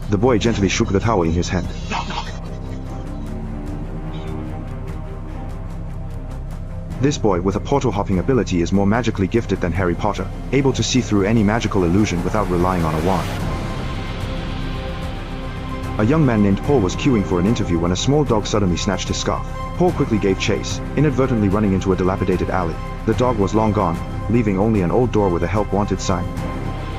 The boy gently shook the towel in his hand. This boy with a portal-hopping ability is more magically gifted than Harry Potter, able to see through any magical illusion without relying on a wand. A young man named Paul was queuing for an interview when a small dog suddenly snatched his scarf. Paul quickly gave chase, inadvertently running into a dilapidated alley. The dog was long gone, leaving only an old door with a help wanted sign.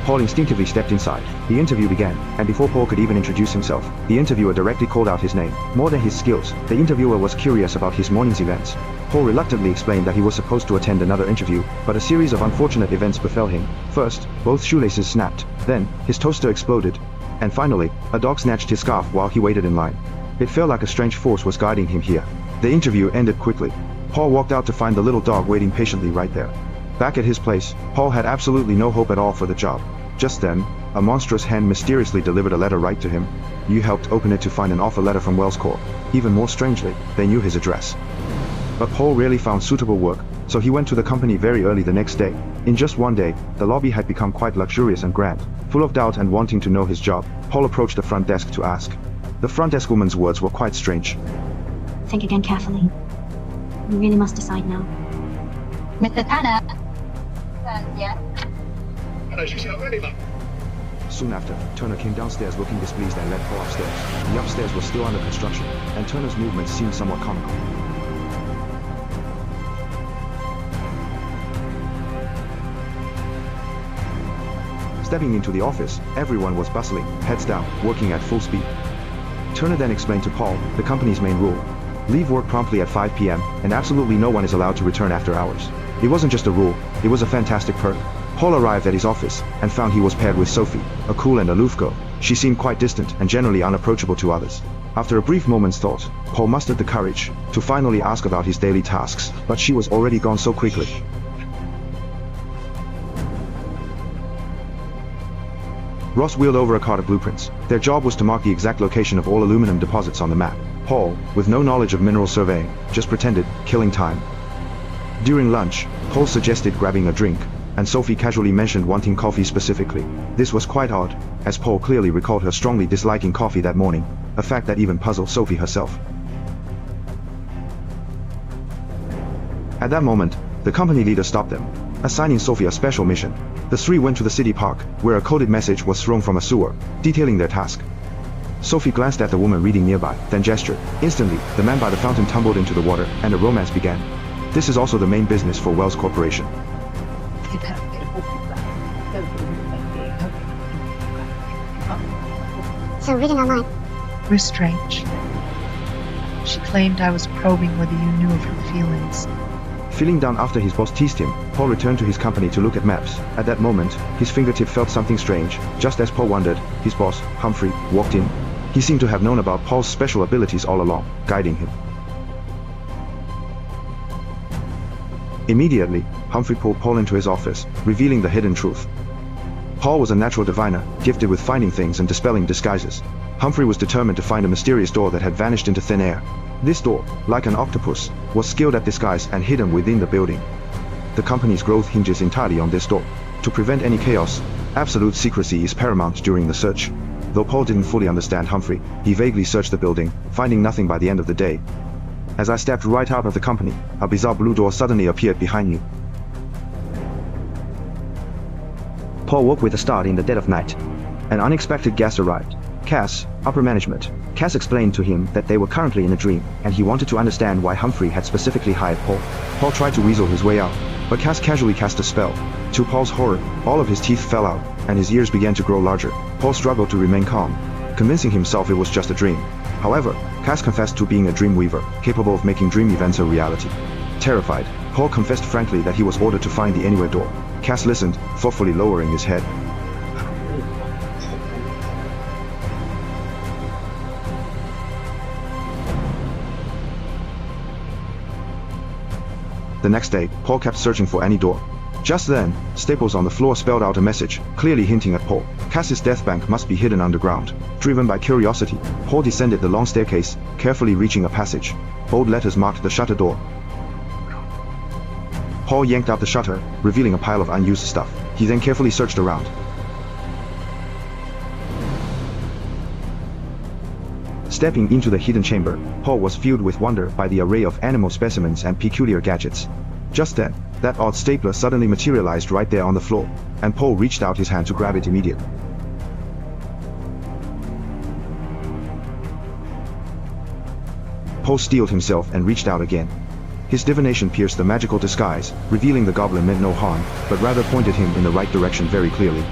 Paul instinctively stepped inside. The interview began, and before Paul could even introduce himself, the interviewer directly called out his name. More than his skills, the interviewer was curious about his morning's events. Paul reluctantly explained that he was supposed to attend another interview, but a series of unfortunate events befell him. First, both shoelaces snapped, then, his toaster exploded, and finally, a dog snatched his scarf while he waited in line. It felt like a strange force was guiding him here. The interview ended quickly. Paul walked out to find the little dog waiting patiently right there. Back at his place, Paul had absolutely no hope at all for the job. Just then, a monstrous hand mysteriously delivered a letter right to him. You helped open it to find an offer letter from Wells Corp. Even more strangely, they knew his address. But Paul rarely found suitable work, so he went to the company very early the next day. In just one day, the lobby had become quite luxurious and grand. Full of doubt and wanting to know his job, Paul approached the front desk to ask. The front desk woman's words were quite strange. Think again carefully. You really must decide now. Mr. Tanner. Yes. Hello, she's not ready, ma'am. Soon after, Turner came downstairs looking displeased and led Paul upstairs. The upstairs was still under construction, and Turner's movements seemed somewhat comical. Stepping into the office, everyone was bustling, heads down, working at full speed. Turner then explained to Paul the company's main rule. Leave work promptly at 5 p.m., and absolutely no one is allowed to return after hours. It wasn't just a rule, it was a fantastic perk. Paul arrived at his office, and found he was paired with Sophie, a cool and aloof girl. She seemed quite distant and generally unapproachable to others. After a brief moment's thought, Paul mustered the courage to finally ask about his daily tasks, but she was already gone so quickly. Ross wheeled over a cart of blueprints. Their job was to mark the exact location of all aluminum deposits on the map. Paul, with no knowledge of mineral surveying, just pretended, killing time. During lunch, Paul suggested grabbing a drink, and Sophie casually mentioned wanting coffee specifically. This was quite odd, as Paul clearly recalled her strongly disliking coffee that morning, a fact that even puzzled Sophie herself. At that moment, the company leader stopped them, assigning Sophie a special mission. The three went to the city park, where a coded message was thrown from a sewer, detailing their task. Sophie glanced at the woman reading nearby, then gestured. Instantly, the man by the fountain tumbled into the water, and a romance began. This is also the main business for Wells Corporation. So reading online. We're strange. She claimed I was probing whether you knew of her feelings. Feeling down after his boss teased him, Paul returned to his company to look at maps. At that moment, his fingertip felt something strange. Just as Paul wondered, his boss, Humphrey, walked in. He seemed to have known about Paul's special abilities all along, guiding him. Immediately, Humphrey pulled Paul into his office, revealing the hidden truth. Paul was a natural diviner, gifted with finding things and dispelling disguises. Humphrey was determined to find a mysterious door that had vanished into thin air. This door, like an octopus, was skilled at disguise and hidden within the building. The company's growth hinges entirely on this door. To prevent any chaos, absolute secrecy is paramount during the search. Though Paul didn't fully understand Humphrey, he vaguely searched the building, finding nothing by the end of the day. As I stepped right out of the company, a bizarre blue door suddenly appeared behind me. Paul woke with a start in the dead of night. An unexpected guest arrived. Cass, upper management. Cass explained to him that they were currently in a dream, and he wanted to understand why Humphrey had specifically hired Paul. Paul tried to weasel his way out, but Cass casually cast a spell. To Paul's horror, all of his teeth fell out, and his ears began to grow larger. Paul struggled to remain calm, convincing himself it was just a dream. However, Cass confessed to being a dream weaver, capable of making dream events a reality. Terrified, Paul confessed frankly that he was ordered to find the Anywhere door. Cass listened, thoughtfully lowering his head. The next day, Paul kept searching for any door. Just then, staples on the floor spelled out a message, clearly hinting at Paul. Cass's death bank must be hidden underground. Driven by curiosity, Paul descended the long staircase, carefully reaching a passage. Bold letters marked the shutter door. Paul yanked out the shutter, revealing a pile of unused stuff. He then carefully searched around. Stepping into the hidden chamber, Paul was filled with wonder by the array of animal specimens and peculiar gadgets. Just then, that odd stapler suddenly materialized right there on the floor, and Paul reached out his hand to grab it immediately. Paul steeled himself and reached out again. His divination pierced the magical disguise, revealing the goblin meant no harm, but rather pointed him in the right direction very clearly.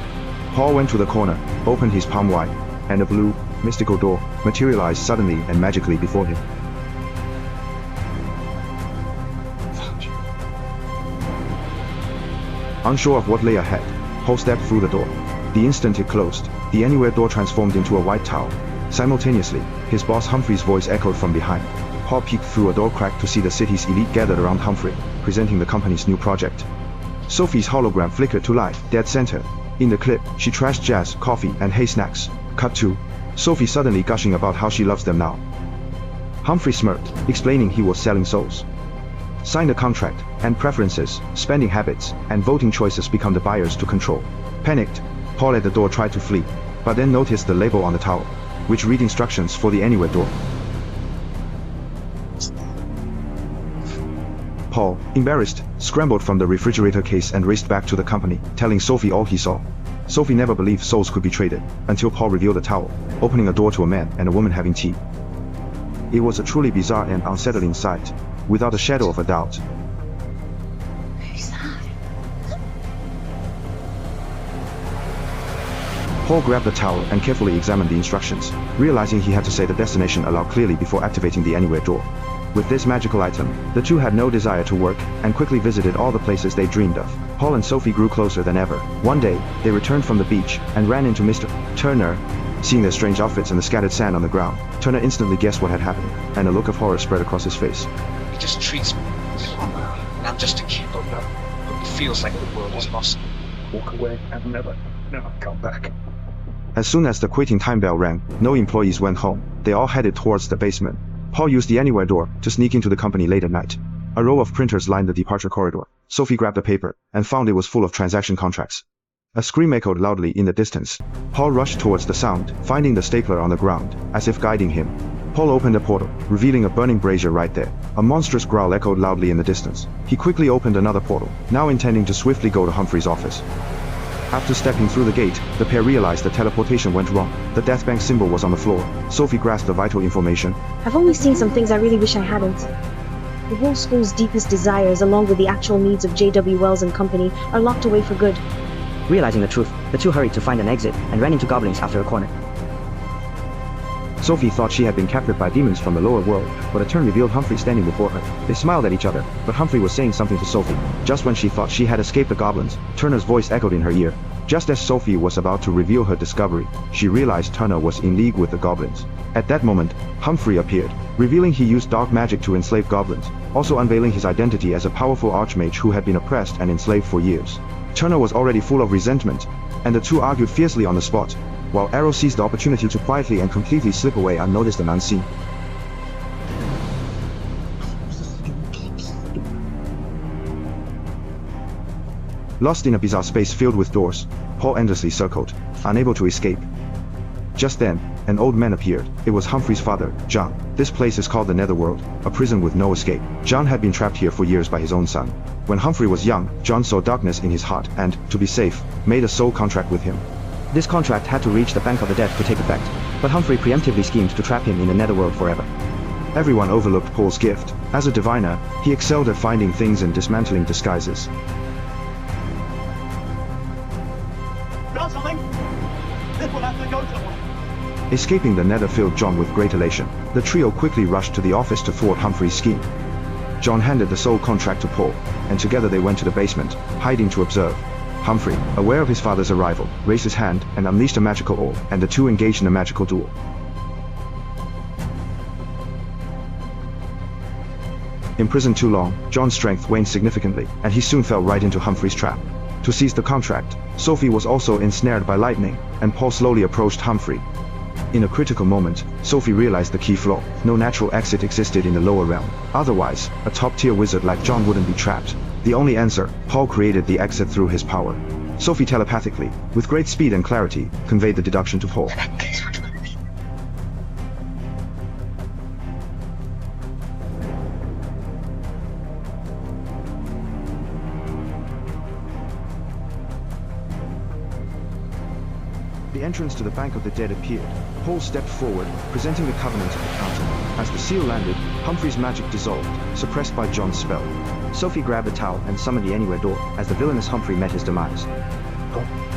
Paul went to the corner, opened his palm wide, and a blue, mystical door materialized suddenly and magically before him. Unsure of what lay ahead, Paul stepped through the door. The instant it closed, the anywhere door transformed into a white tower. Simultaneously, his boss Humphrey's voice echoed from behind. Paul peeked through a door crack to see the city's elite gathered around Humphrey, presenting the company's new project. Sophie's hologram flickered to life, dead center. In the clip, she trashed jazz, coffee, and hay snacks. Cut to Sophie suddenly gushing about how she loves them now. Humphrey smirked, explaining he was selling souls. Sign the contract, and preferences, spending habits, and voting choices become the buyers to control. Panicked, Paul at the door tried to flee, but then noticed the label on the tower, which read instructions for the anywhere door. Paul, embarrassed, scrambled from the refrigerator case and raced back to the company, telling Sophie all he saw. Sophie never believed souls could be traded, until Paul revealed the tower, opening a door to a man and a woman having tea. It was a truly bizarre and unsettling sight, without a shadow of a doubt. Paul grabbed the tower and carefully examined the instructions, realizing he had to say the destination aloud clearly before activating the anywhere door. With this magical item, the two had no desire to work, and quickly visited all the places they dreamed of. Paul and Sophie grew closer than ever. One day, they returned from the beach, and ran into Mr. Turner. Seeing their strange outfits and the scattered sand on the ground, Turner instantly guessed what had happened, and a look of horror spread across his face. He just treats me like and I'm just a kid. It feels like the world is lost. Walk away and never come back. As soon as the quitting time bell rang, no employees went home. They all headed towards the basement. Paul used the anywhere door to sneak into the company late at night. A row of printers lined the departure corridor. Sophie grabbed the paper and found it was full of transaction contracts. A scream echoed loudly in the distance. Paul rushed towards the sound, finding the stapler on the ground, as if guiding him. Paul opened a portal, revealing a burning brazier right there. A monstrous growl echoed loudly in the distance. He quickly opened another portal, now intending to swiftly go to Humphrey's office. After stepping through the gate, the pair realized the teleportation went wrong. The Death Bank symbol was on the floor. Sophie grasped the vital information. I've only seen some things I really wish I hadn't. The whole school's deepest desires, along with the actual needs of J.W. Wells and company, are locked away for good. Realizing the truth, the two hurried to find an exit and ran into goblins after a corner. Sophie thought she had been captured by demons from the lower world, but a turn revealed Humphrey standing before her. They smiled at each other, but Humphrey was saying something to Sophie. Just when she thought she had escaped the goblins, Turner's voice echoed in her ear. Just as Sophie was about to reveal her discovery, she realized Turner was in league with the goblins. At that moment, Humphrey appeared, revealing he used dark magic to enslave goblins, also unveiling his identity as a powerful archmage who had been oppressed and enslaved for years. Turner was already full of resentment, and the two argued fiercely on the spot, while Arrow seized the opportunity to quietly and completely slip away unnoticed and unseen. Lost in a bizarre space filled with doors, Paul endlessly circled, unable to escape. Just then, an old man appeared. It was Humphrey's father, John. This place is called the Netherworld, a prison with no escape. John had been trapped here for years by his own son. When Humphrey was young, John saw darkness in his heart and, to be safe, made a soul contract with him. This contract had to reach the Bank of the Dead to take effect, but Humphrey preemptively schemed to trap him in the Netherworld forever. Everyone overlooked Paul's gift. As a diviner, he excelled at finding things and dismantling disguises. Got something? This will have to go somewhere. Escaping the Nether filled John with great elation. The trio quickly rushed to the office to thwart Humphrey's scheme. John handed the soul contract to Paul, and together they went to the basement, hiding to observe. Humphrey, aware of his father's arrival, raised his hand and unleashed a magical orb, and the two engaged in a magical duel. Imprisoned too long, John's strength waned significantly, and he soon fell right into Humphrey's trap. To seize the contract, Sophie was also ensnared by lightning, and Paul slowly approached Humphrey. In a critical moment, Sophie realized the key flaw. No natural exit existed in the lower realm. Otherwise, a top-tier wizard like John wouldn't be trapped. The only answer, Paul created the exit through his power. Sophie telepathically, with great speed and clarity, conveyed the deduction to Paul. The entrance to the Bank of the Dead appeared. Paul stepped forward, presenting the covenant of the counter. As the seal landed, Humphrey's magic dissolved, suppressed by John's spell. Sophie grabbed a towel and summoned the Anywhere door, as the villainous Humphrey met his demise. Don't